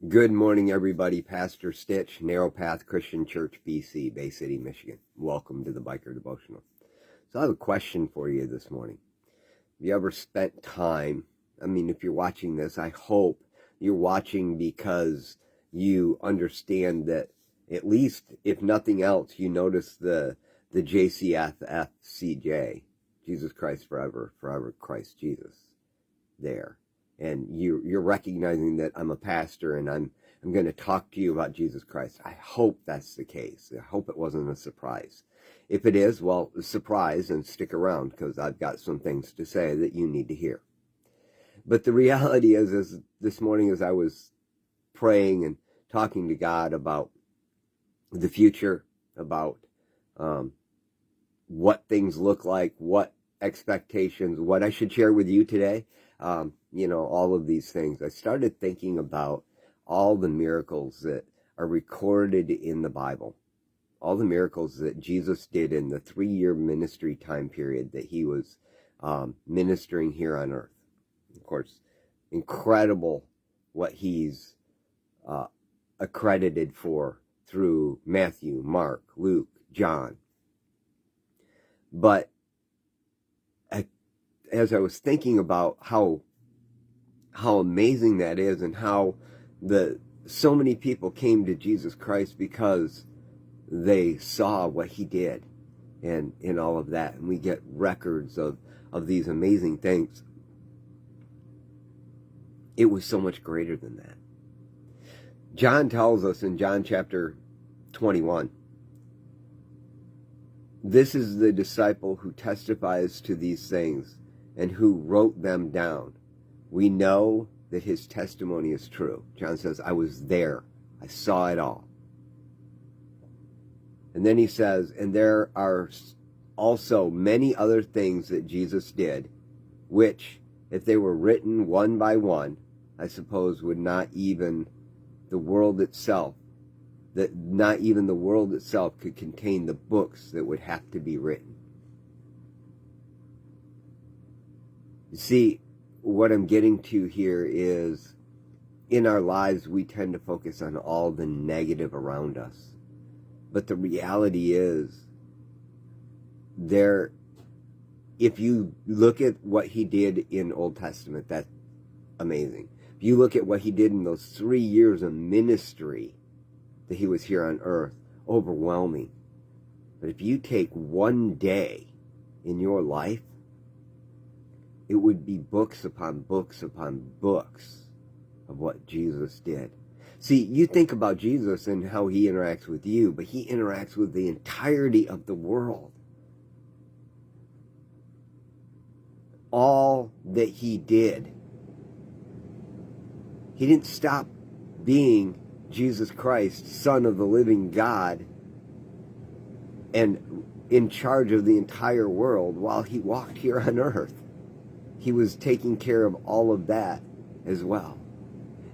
Good morning, everybody. Pastor Stitch, Narrow Path Christian Church, BC, Bay City, Michigan. Welcome to the Biker Devotional. So I have a question for you this morning. Have you ever spent time, if you're watching this, I hope you're watching because you understand that at least, if nothing else, you notice the JCFFCJ, Jesus Christ Forever, Forever Christ Jesus, there. And you're recognizing that I'm a pastor and I'm going to talk to you about Jesus Christ. I hope that's the case. I hope it wasn't a surprise. If it is, well, surprise, and stick around because I've got some things to say that you need to hear. But the reality is this morning as I was praying and talking to God about the future, about what things look like, what expectations, what I should share with you today, all of these things. I started thinking about all the miracles that are recorded in the Bible, all the miracles that Jesus did in the 3-year ministry time period that he was ministering here on earth. Of course, incredible what he's accredited for through Matthew, Mark, Luke, John. But as I was thinking about how amazing that is and how so many people came to Jesus Christ because they saw what he did and all of that. And we get records of these amazing things. It was so much greater than that. John tells us in John chapter 21, this is the disciple who testifies to these things and who wrote them down. We know that his testimony is true. John says, I was there. I saw it all. And then he says, and there are also many other things that Jesus did, which, if they were written one by one, I suppose would not even the world itself could contain the books that would have to be written. You see, what I'm getting to here is, in our lives, we tend to focus on all the negative around us. But the reality is, if you look at what he did in Old Testament, that's amazing. If you look at what he did in those 3 years of ministry that he was here on earth, overwhelming. But if you take one day in your life, it would be books upon books upon books of what Jesus did. See, you think about Jesus and how he interacts with you, but he interacts with the entirety of the world. All that he did. He didn't stop being Jesus Christ, Son of the living God, and in charge of the entire world while he walked here on earth. He was taking care of all of that as well.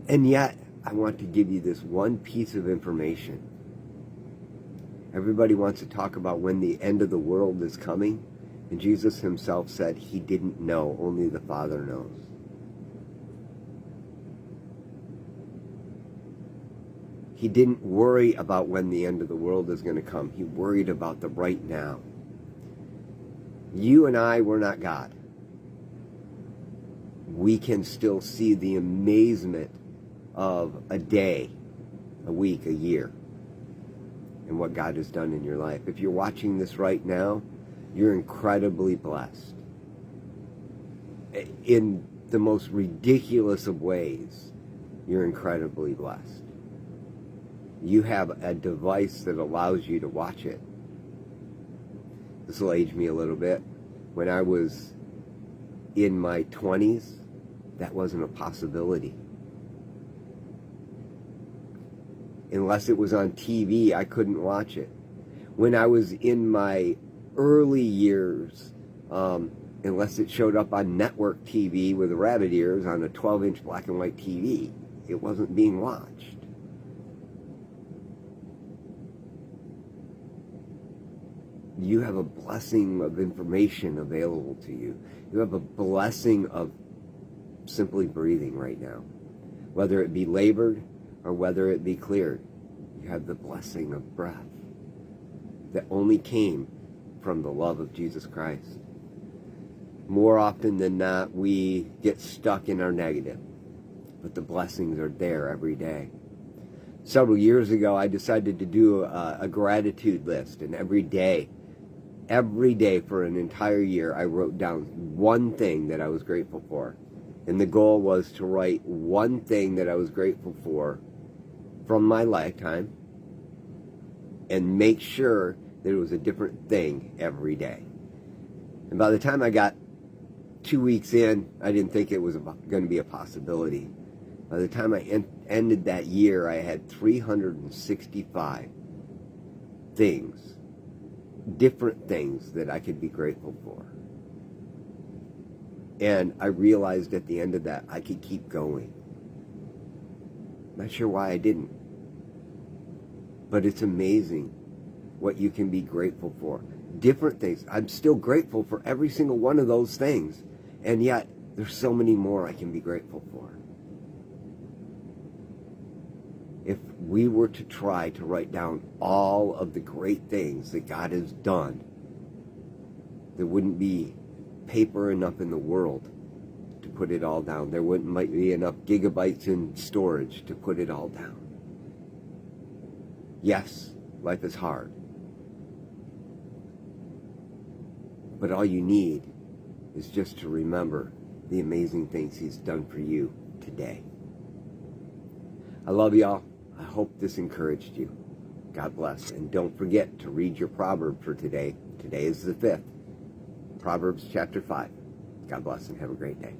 And yet, I want to give you this one piece of information. Everybody wants to talk about when the end of the world is coming, and Jesus himself said he didn't know, only the Father knows. He didn't worry about when the end of the world is going to come. He worried about the right now. You and I were not God. We can still see the amazement of a day, a week, a year, and what God has done in your life. If you're watching this right now, you're incredibly blessed. In the most ridiculous of ways, you're incredibly blessed. You have a device that allows you to watch it. This will age me a little bit. When I was in my 20s, that wasn't a possibility. Unless it was on TV, I couldn't watch it. When I was in my early years, unless it showed up on network TV with rabbit ears on a 12-inch black and white TV, it wasn't being watched. You have a blessing of information available to you. You have a blessing of simply breathing right now. Whether it be labored or whether it be cleared, you have the blessing of breath that only came from the love of Jesus Christ. More often than not, we get stuck in our negative, but the blessings are there every day. Several years ago, I decided to do a gratitude list, and every day for an entire year, I wrote down one thing that I was grateful for. And the goal was to write one thing that I was grateful for from my lifetime and make sure that it was a different thing every day. And by the time I got 2 weeks in, I didn't think it was going to be a possibility. By the time I ended that year, I had 365 things, different things that I could be grateful for. And I realized at the end of that, I could keep going. Not sure why I didn't. But it's amazing what you can be grateful for. Different things. I'm still grateful for every single one of those things. And yet, there's so many more I can be grateful for. If we were to try to write down all of the great things that God has done, there wouldn't be paper enough in the world to put it all down. There might be enough gigabytes in storage to put it all down. Yes, life is hard. But all you need is just to remember the amazing things He's done for you today. I love y'all. I hope this encouraged you. God bless. And don't forget to read your proverb for today. Today is the 5th. Proverbs chapter 5. God bless and have a great day.